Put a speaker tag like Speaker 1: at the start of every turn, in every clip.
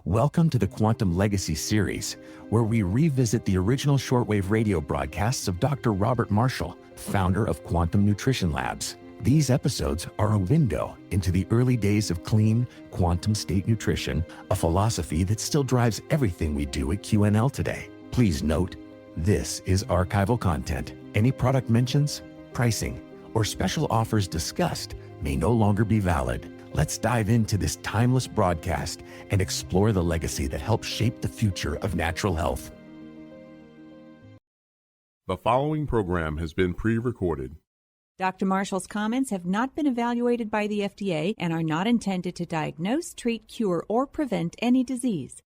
Speaker 1: Welcome to the Quantum Legacy series, where we revisit the original shortwave radio broadcasts of Dr. Robert Marshall, founder of Quantum Nutrition Labs. These episodes are a window into the early days of clean, quantum state nutrition, a philosophy that still drives everything we do at QNL today. Please note, this is archival content. Any product mentions, pricing, or special offers discussed may no longer be valid. Let's dive into this timeless broadcast and explore the legacy that helped shape the future of natural health.
Speaker 2: The following program has been pre-recorded.
Speaker 3: Dr. Marshall's comments have not been evaluated by the FDA and are not intended to diagnose, treat, cure, or prevent any disease.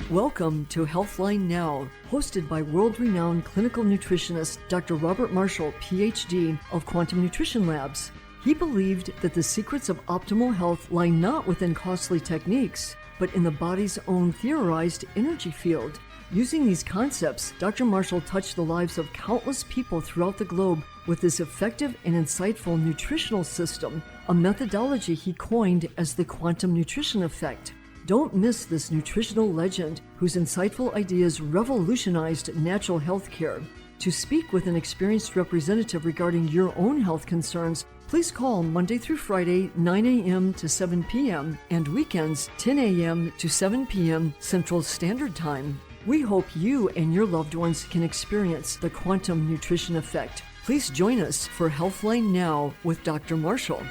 Speaker 4: Welcome to Healthline Now, hosted by world-renowned clinical nutritionist Dr. Robert Marshall, PhD, of Quantum Nutrition Labs. He believed that the secrets of optimal health lie not within costly techniques, but in the body's own theorized energy field. Using these concepts, Dr. Marshall touched the lives of countless people throughout the globe with this effective and insightful nutritional system, a methodology he coined as the quantum nutrition effect. Don't miss this nutritional legend whose insightful ideas revolutionized natural health care. To speak with an experienced representative regarding your own health concerns, please call Monday through Friday, 9 a.m. to 7 p.m. and weekends, 10 a.m. to 7 p.m. Central Standard Time. We hope you and your loved ones can experience the quantum nutrition effect. Please join us for Healthline Now with Dr. Marshall.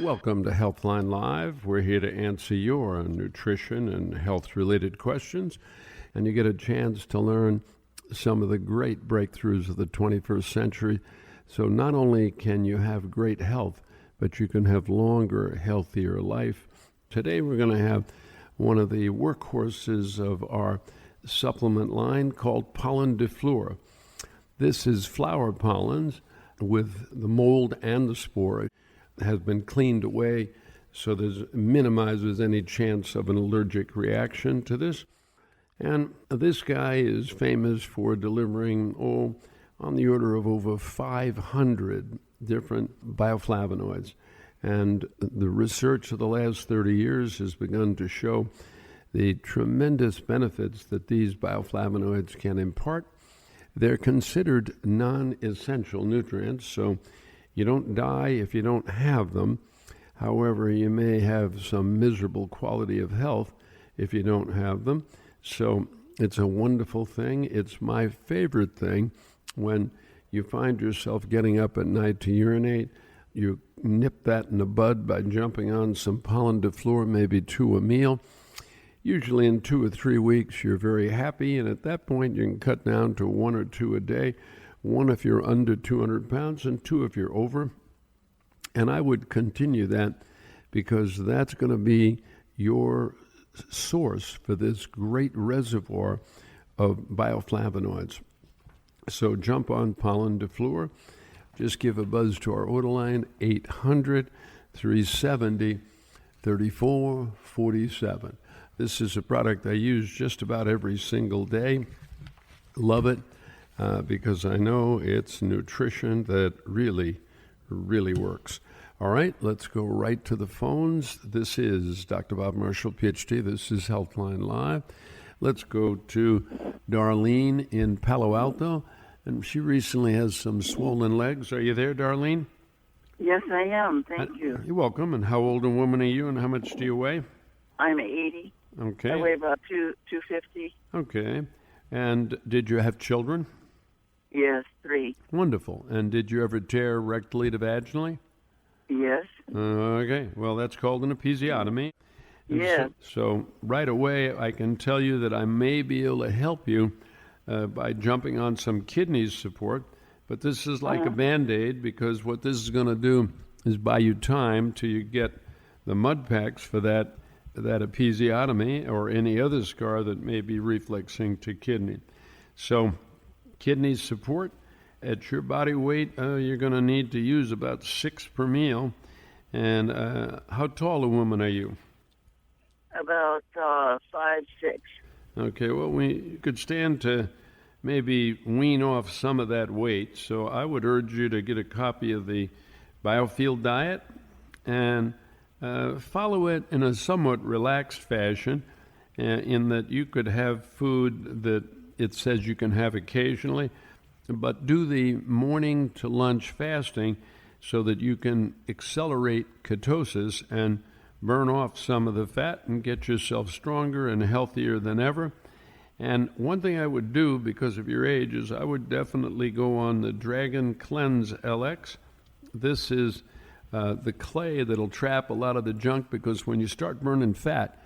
Speaker 5: Welcome to Healthline Live. We're here to answer your nutrition and health-related questions, and you get a chance to learn some of the great breakthroughs of the 21st century. So not only can you have great health, but you can have longer, healthier life. Today we're going to have one of the workhorses of our supplement line called Pollen de Fleur. This is flower pollens with the mold and the spore. Has been cleaned away so that minimizes any chance of an allergic reaction to this. And this guy is famous for delivering, on the order of over 500 different bioflavonoids. And the research of the last 30 years has begun to show the tremendous benefits that these bioflavonoids can impart. They're considered non-essential nutrients, so you don't die if you don't have them. However, you may have some miserable quality of health if you don't have them. So it's a wonderful thing. It's my favorite thing when you find yourself getting up at night to urinate. You nip that in the bud by jumping on some Pollen de Fleur, maybe 2 a meal. Usually in 2 or 3 weeks, you're very happy, and at that point, you can cut down to 1 or 2 a day. 1 if you're under 200 pounds, and 2 if you're over. And I would continue that because that's going to be your source for this great reservoir of bioflavonoids. So jump on Pollen de Fleur. Just give a buzz to our order line, 800-370-3447. This is a product I use just about every single day. Love it. Because I know it's nutrition that really, really works. All right, let's go right to the phones. This is Dr. Bob Marshall, PhD. This is Healthline Live. Let's go to Darlene in Palo Alto, and she recently has some swollen legs. Are you there, Darlene?
Speaker 6: Yes, I am. Thank you.
Speaker 5: You're welcome. And how old a woman are you, and how much do you weigh?
Speaker 6: I'm 80.
Speaker 5: Okay.
Speaker 6: I weigh about 250.
Speaker 5: Okay. And did you have children?
Speaker 6: Yes, 3.
Speaker 5: Wonderful. And did you ever tear rectally to vaginally?
Speaker 6: Yes.
Speaker 5: Okay. Well, that's called an episiotomy.
Speaker 6: Yes.
Speaker 5: So right away, I can tell you that I may be able to help you by jumping on some kidney support. But this is like a Band-Aid, because what this is going to do is buy you time till you get the mud packs for that episiotomy or any other scar that may be reflexing to kidney. So kidney support at your body weight, you're going to need to use about 6 per meal. And how tall a woman are you?
Speaker 6: About 5'6".
Speaker 5: Okay, well, we could stand to maybe wean off some of that weight. So I would urge you to get a copy of the biofield diet and follow it in a somewhat relaxed fashion, in that you could have food that it says you can have occasionally, but do the morning to lunch fasting so that you can accelerate ketosis and burn off some of the fat and get yourself stronger and healthier than ever. And one thing I would do because of your age is I would definitely go on the Dragon Cleanse LX. This is the clay that'll trap a lot of the junk, because when you start burning fat,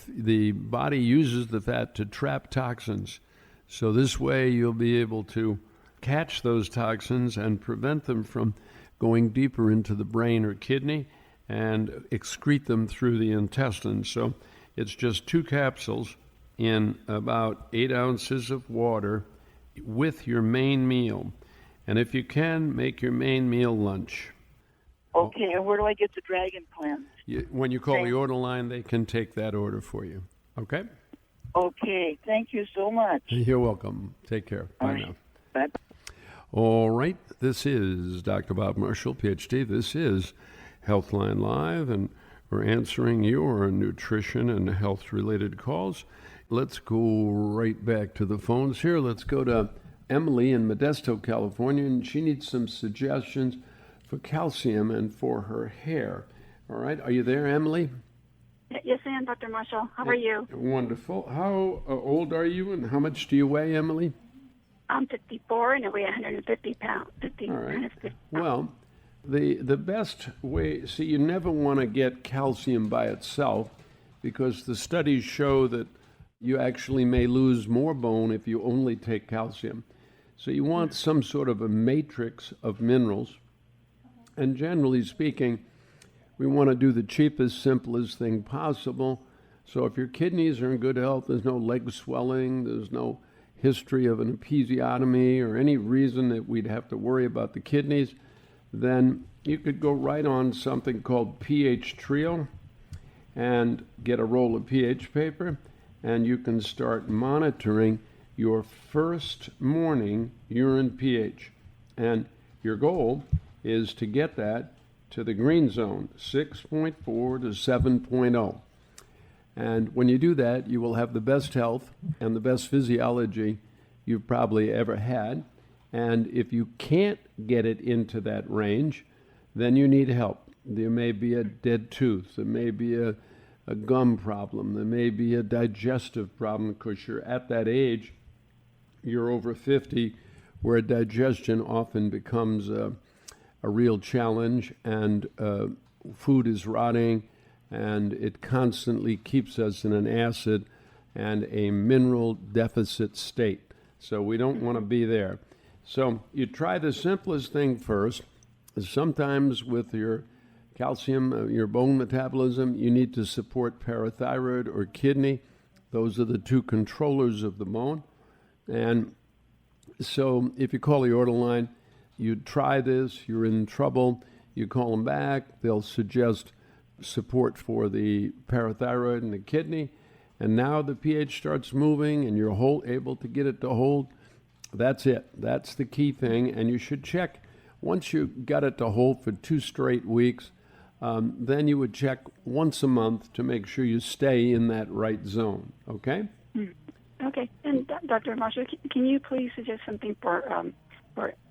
Speaker 5: the body uses the fat to trap toxins. So this way you'll be able to catch those toxins and prevent them from going deeper into the brain or kidney and excrete them through the intestines. So it's just 2 capsules in about 8 ounces of water with your main meal. And if you can, make your main meal lunch.
Speaker 6: Okay, and where do I get the Dragon Cleanse?
Speaker 5: When you call the order line, they can take that order for you. Okay?
Speaker 6: Okay, thank you so much.
Speaker 5: You're welcome. Take care. Bye now.
Speaker 6: Bye.
Speaker 5: All right. This is Dr. Bob Marshall, PhD. This is Healthline Live, and we're answering your nutrition and health-related calls. Let's go right back to the phones here. Let's go to Emily in Modesto, California, and she needs some suggestions for calcium and for her hair. All right. Are you there, Emily?
Speaker 7: Yes, I am, Dr. Marshall. How are you?
Speaker 5: Wonderful. How old are you, and how much do you weigh, Emily?
Speaker 7: I'm 54 and I weigh 150 pounds.
Speaker 5: All right. Well, the best way, see, you never want to get calcium by itself, because the studies show that you actually may lose more bone if you only take calcium. So you want some sort of a matrix of minerals. And generally speaking, we want to do the cheapest, simplest thing possible. So if your kidneys are in good health, there's no leg swelling, there's no history of an episiotomy or any reason that we'd have to worry about the kidneys, then you could go right on something called pH Trio and get a roll of pH paper, and you can start monitoring your first morning urine pH. And your goal is to get that to the green zone, 6.4 to 7.0. And when you do that, you will have the best health and the best physiology you've probably ever had. And if you can't get it into that range, then you need help. There may be a dead tooth, there may be a gum problem, there may be a digestive problem, because you're at that age, you're over 50, where digestion often becomes a real challenge, and food is rotting, and it constantly keeps us in an acid and a mineral deficit state. So we don't want to be there. So you try the simplest thing first. Sometimes with your calcium, your bone metabolism, you need to support parathyroid or kidney. Those are the 2 controllers of the bone. And so if you call the order line, you try this, you're in trouble, you call them back, they'll suggest support for the parathyroid and the kidney, and now the pH starts moving and you're able to get it to hold. That's it. That's the key thing, and you should check. Once you got it to hold for 2 straight weeks, then you would check once a month to make sure you stay in that right zone, okay?
Speaker 7: Okay. And Dr. Marshall, can you please suggest something for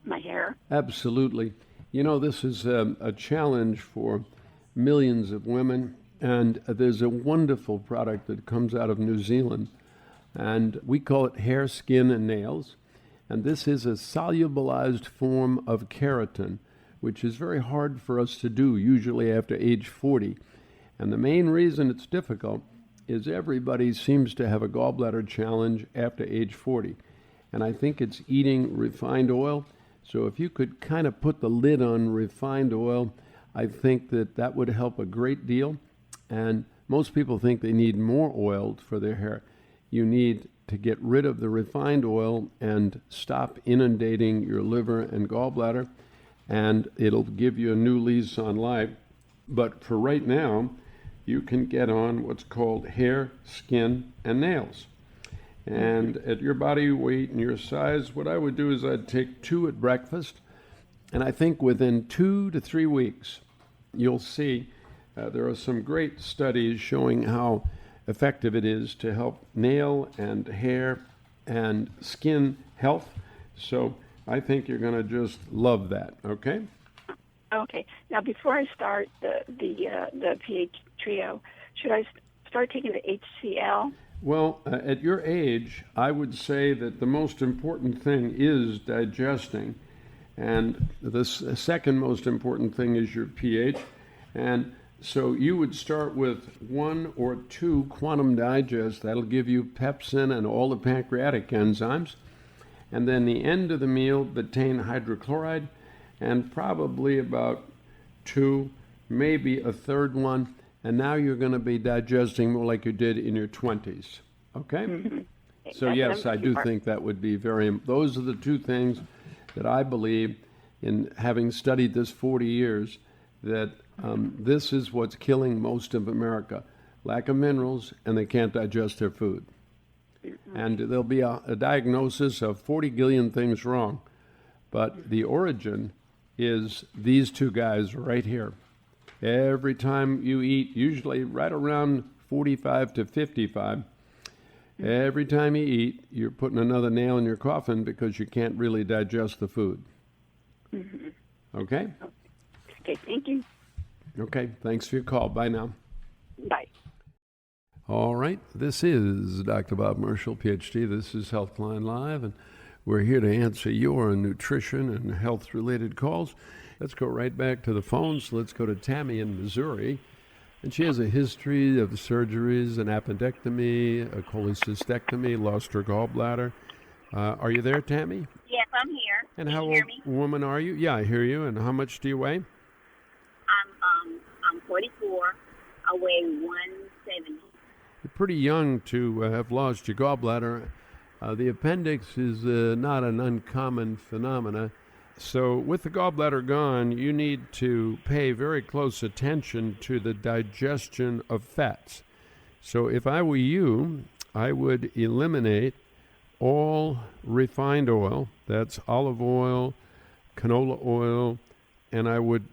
Speaker 7: my hair?
Speaker 5: Absolutely. You know, this is a challenge for millions of women, and there's a wonderful product that comes out of New Zealand, and we call it hair, skin, and nails. And this is a solubilized form of keratin, which is very hard for us to do, usually after age 40. And the main reason it's difficult is everybody seems to have a gallbladder challenge after age 40. And I think it's eating refined oil. So if you could kind of put the lid on refined oil, I think that would help a great deal. And most people think they need more oil for their hair. You need to get rid of the refined oil and stop inundating your liver and gallbladder, and it'll give you a new lease on life. But for right now, you can get on what's called hair, skin, and nails. And at your body weight and your size, what I would do is I'd take 2 at breakfast, And I think within 2 to 3 weeks, you'll see there are some great studies showing how effective it is to help nail and hair and skin health. So I think you're going to just love that, okay?
Speaker 7: Okay. Now, before I start the pH trio, should I start taking the HCl?
Speaker 5: Well, at your age, I would say that the most important thing is digesting, and the second most important thing is your pH. And so you would start with 1 or 2 Quantum Digest. That'll give you pepsin and all the pancreatic enzymes. And then the end of the meal, betaine hydrochloride, and probably about 2, maybe a third one. And now you're going to be digesting more like you did in your 20s. Okay?
Speaker 7: Mm-hmm.
Speaker 5: So yes, I do think that would be those are the 2 things that I believe, in having studied this 40 years, that this is what's killing most of America. Lack of minerals, and they can't digest their food. And there'll be a diagnosis of 40 billion things wrong. But the origin is these 2 guys right here. Every time you eat, usually right around 45 to 55, every time you eat, you're putting another nail in your coffin because you can't really digest the food.
Speaker 7: Mm-hmm.
Speaker 5: Okay?
Speaker 7: Okay, thank you.
Speaker 5: Okay, thanks for your call. Bye now.
Speaker 7: Bye.
Speaker 5: All right, this is Dr. Bob Marshall, PhD. This is Healthline Live, and we're here to answer your nutrition and health-related calls. Let's go right back to the phones. Let's go to Tammy in Missouri. And she has a history of surgeries, an appendectomy, a cholecystectomy, lost her gallbladder. Are you there, Tammy?
Speaker 8: Yes, I'm here.
Speaker 5: And
Speaker 8: Can
Speaker 5: how
Speaker 8: you
Speaker 5: old
Speaker 8: hear me?
Speaker 5: woman are you? Yeah, I hear you. And how much do you weigh?
Speaker 8: I'm 44. I weigh 170.
Speaker 5: You're pretty young to have lost your gallbladder. The appendix is not an uncommon phenomena. So with the gallbladder gone, you need to pay very close attention to the digestion of fats. So if I were you, I would eliminate all refined oil, that's olive oil, canola oil, and I would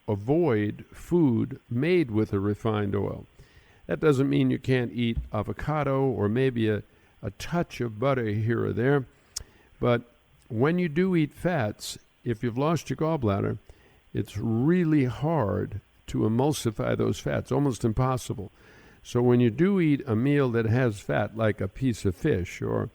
Speaker 5: avoid food made with a refined oil. That doesn't mean you can't eat avocado or maybe a touch of butter here or there, but when you do eat fats, if you've lost your gallbladder, it's really hard to emulsify those fats, almost impossible. So when you do eat a meal that has fat, like a piece of fish or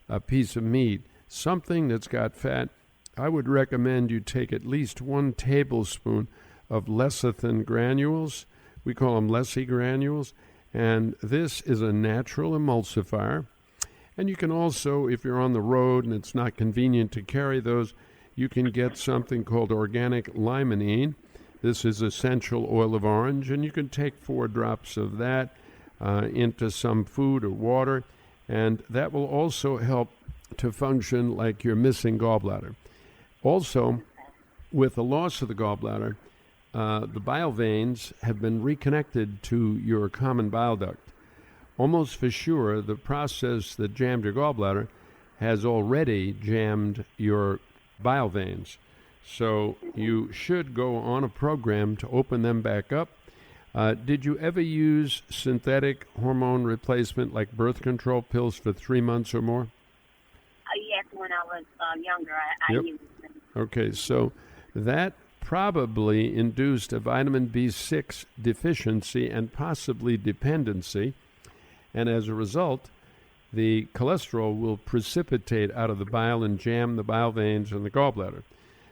Speaker 5: a piece of meat, something that's got fat, I would recommend you take at least 1 tablespoon of lecithin granules. We call them Lessie granules. And this is a natural emulsifier. And you can also, if you're on the road and it's not convenient to carry those, you can get something called organic limonene. This is essential oil of orange, and you can take 4 drops of that into some food or water, and that will also help to function like you're missing gallbladder. Also, with the loss of the gallbladder, the bile veins have been reconnected to your common bile duct. Almost for sure, the process that jammed your gallbladder has already jammed your bile veins. So you should go on a program to open them back up. Did you ever use synthetic hormone replacement like birth control pills for 3 months or more?
Speaker 8: Yes, when I was younger, I used them.
Speaker 5: Okay, so that probably induced a vitamin B6 deficiency and possibly dependency. And as a result, the cholesterol will precipitate out of the bile and jam the bile veins and the gallbladder.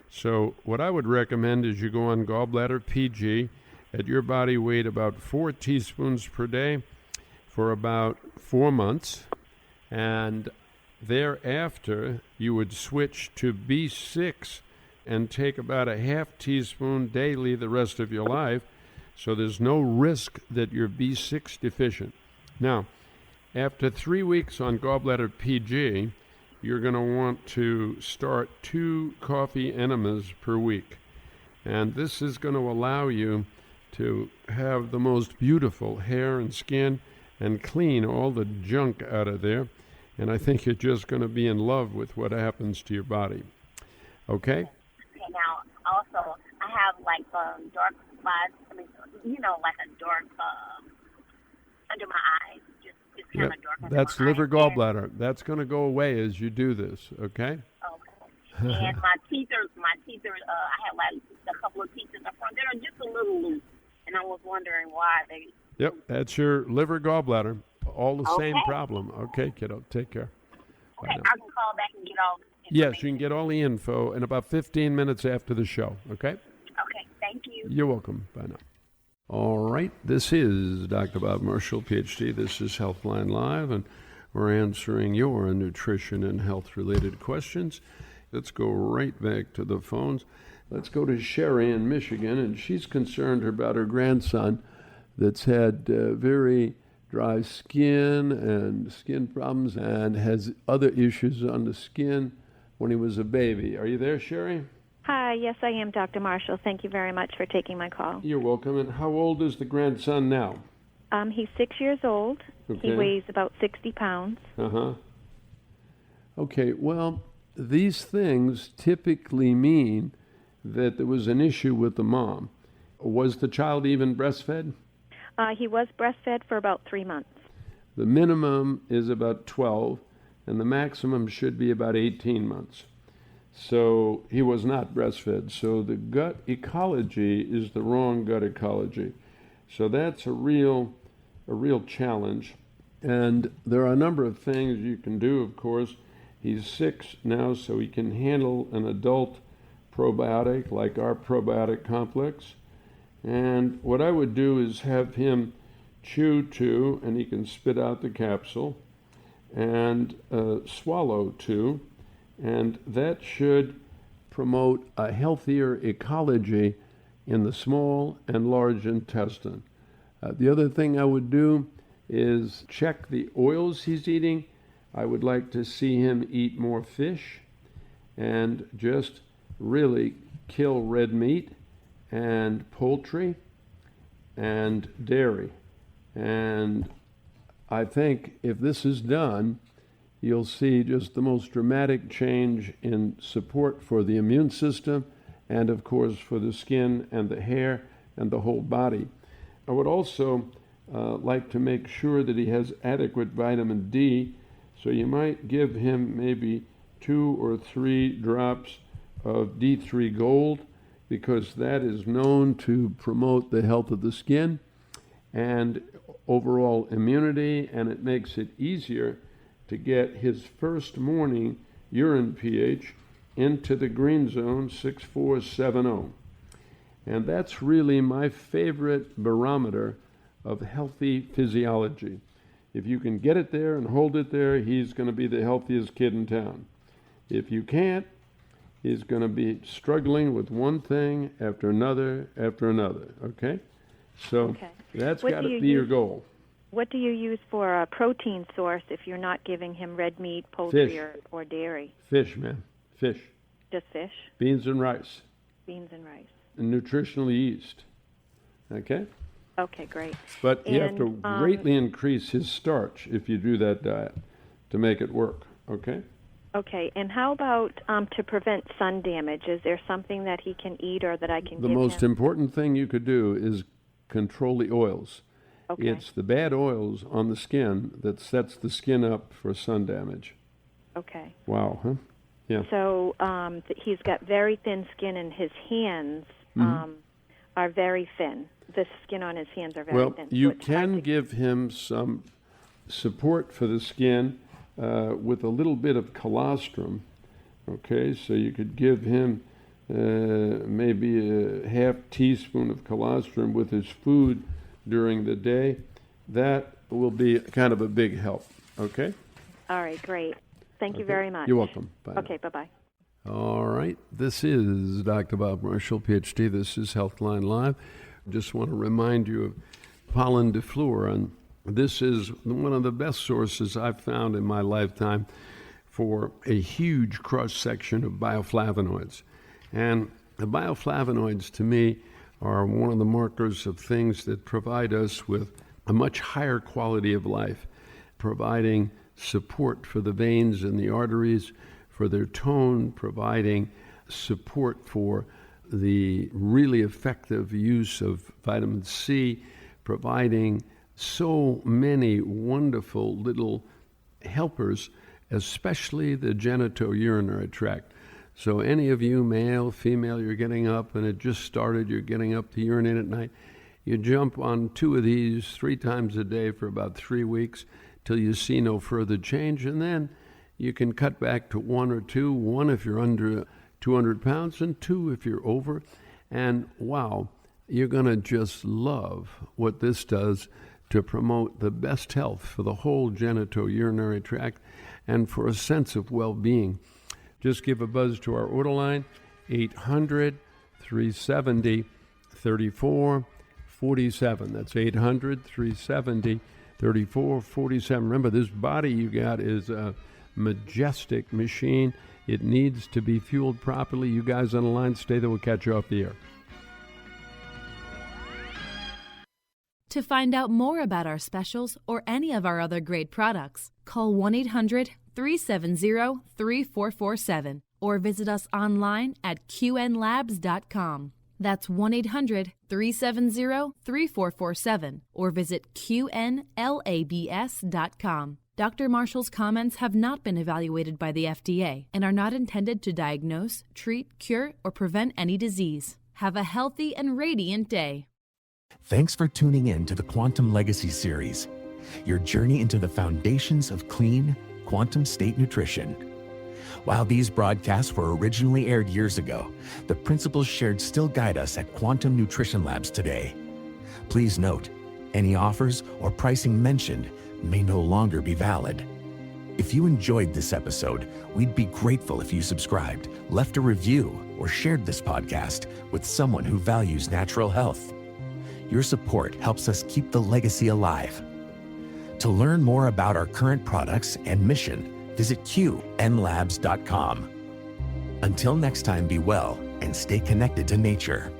Speaker 5: So what I would recommend is you go on gallbladder PG at your body weight about 4 teaspoons per day for about 4 months. And thereafter, you would switch to B6 and take about a half teaspoon daily the rest of your life. So there's no risk that you're B6 deficient. Now, after 3 weeks on gallbladder PG, you're going to want to start 2 coffee enemas per week. And this is going to allow you to have the most beautiful hair and skin and clean all the junk out of there. And I think you're just going to be in love with what happens to your body. Okay?
Speaker 8: Okay, now, also I have like dark spots. I mean, like a dark under my eyes, just kind of dark.
Speaker 5: That's liver gallbladder. That's going to go away as you do this. Okay.
Speaker 8: Okay. And my teeth are. I have like a couple of teeth in the front that are just a little loose, and I was wondering why they.
Speaker 5: Yep, that's your liver gallbladder. All the same problem. Okay, kiddo. Take care.
Speaker 8: Okay, I can call back and get all.
Speaker 5: Yes, you can get all the info in about 15 minutes after the show. Okay.
Speaker 8: Okay. Thank you.
Speaker 5: You're welcome. Bye now. All right, this is Dr. Bob Marshall, PhD. This is Healthline Live, and we're answering your nutrition and health-related questions. Let's go right back to the phones. Let's go to Sherry in Michigan, and she's concerned about her grandson that's had very dry skin and skin problems and has other issues on the skin when he was a baby. Are you there, Sherry?
Speaker 9: Hi, yes, I am, Dr. Marshall. Thank you very much for taking my call.
Speaker 5: You're welcome. And how old is the grandson now?
Speaker 9: He's 6 years old.
Speaker 5: Okay.
Speaker 9: He weighs about 60 pounds.
Speaker 5: Uh-huh. Okay, well, these things typically mean that there was an issue with the mom. Was the child even breastfed?
Speaker 9: He was breastfed for about 3 months.
Speaker 5: The minimum is about 12, and the maximum should be about 18 months. So he was not breastfed. So the gut ecology is the wrong gut ecology. So that's a real challenge. And there are a number of things you can do, of course. He's 6 now, so he can handle an adult probiotic like our probiotic complex. And what I would do is have him chew 2, and he can spit out the capsule, and swallow 2. And that should promote a healthier ecology in the small and large intestine. The other thing I would do is check the oils he's eating. I would like to see him eat more fish and just really kill red meat and poultry and dairy. And I think if this is done, you'll see just the most dramatic change in support for the immune system and, of course, for the skin and the hair and the whole body. I would also like to make sure that he has adequate vitamin D, so you might give him maybe 2 or 3 drops of D3 Gold, because that is known to promote the health of the skin and overall immunity, and it makes it easier to get his first morning urine pH into the green zone, 6470. And that's really my favorite barometer of healthy physiology. If you can get it there and hold it there, he's going to be the healthiest kid in town. If you can't, he's going to be struggling with one thing after another, okay? So that's got to be your goal.
Speaker 9: What do you use for a protein source if you're not giving him red meat, poultry, or dairy?
Speaker 5: Fish, man. Fish.
Speaker 9: Just fish?
Speaker 5: Beans and rice.
Speaker 9: Beans and rice.
Speaker 5: And nutritional yeast. Okay?
Speaker 9: Okay, great.
Speaker 5: But you have to greatly increase his starch if you do that diet to make it work. Okay?
Speaker 9: Okay, and how about to prevent sun damage? Is there something that he can eat or that I can give him?
Speaker 5: The most important thing you could do is control the oils. Okay. It's the bad oils on the skin that sets the skin up for sun damage.
Speaker 9: Okay.
Speaker 5: Wow, huh? Yeah.
Speaker 9: So he's got very thin skin, and his hands are very thin. The skin on his hands are very thin. Well,
Speaker 5: you can give him some support for the skin with a little bit of colostrum. Okay, so you could give him maybe a half teaspoon of colostrum with his food during the day. That will be kind of a big help. Okay?
Speaker 9: All right, great. Thank you very much.
Speaker 5: You're welcome. Bye.
Speaker 9: Okay, bye-bye.
Speaker 5: All right. This is Dr. Bob Marshall, PhD. This is Healthline Live. Just want to remind you of Pollen de Fleur, and this is one of the best sources I've found in my lifetime for a huge cross-section of bioflavonoids. And the bioflavonoids, to me, are one of the markers of things that provide us with a much higher quality of life, providing support for the veins and the arteries, for their tone, providing support for the really effective use of vitamin C, providing so many wonderful little helpers, especially the genitourinary tract. So any of you, male, female, you're getting up and it just started, you're getting up to urinate at night, you jump on 2 of these 3 times a day for about 3 weeks till you see no further change, and then you can cut back to 1 or 2, 1 if you're under 200 pounds and 2 if you're over. And wow, you're going to just love what this does to promote the best health for the whole genitourinary tract and for a sense of well-being. Just give a buzz to our order line, 800-370-3447. That's 800-370-3447. Remember, this body you got is a majestic machine. It needs to be fueled properly. You guys on the line, stay there. We'll catch you off the air.
Speaker 10: To find out more about our specials or any of our other great products, call 1-800-370-3447 or visit us online at qnlabs.com. That's 1-800-370-3447 or visit qnlabs.com. Dr. Marshall's comments have not been evaluated by the FDA and are not intended to diagnose, treat, cure, or prevent any disease. Have a healthy and radiant day.
Speaker 1: Thanks for tuning in to the Quantum Legacy series, your journey into the foundations of clean, quantum state nutrition. While these broadcasts were originally aired years ago, the principles shared still guide us at Quantum Nutrition Labs today. Please note, any offers or pricing mentioned may no longer be valid. If you enjoyed this episode, we'd be grateful if you subscribed, left a review, or shared this podcast with someone who values natural health. Your support helps us keep the legacy alive. To learn more about our current products and mission, visit qnlabs.com. Until next time, be well and stay connected to nature.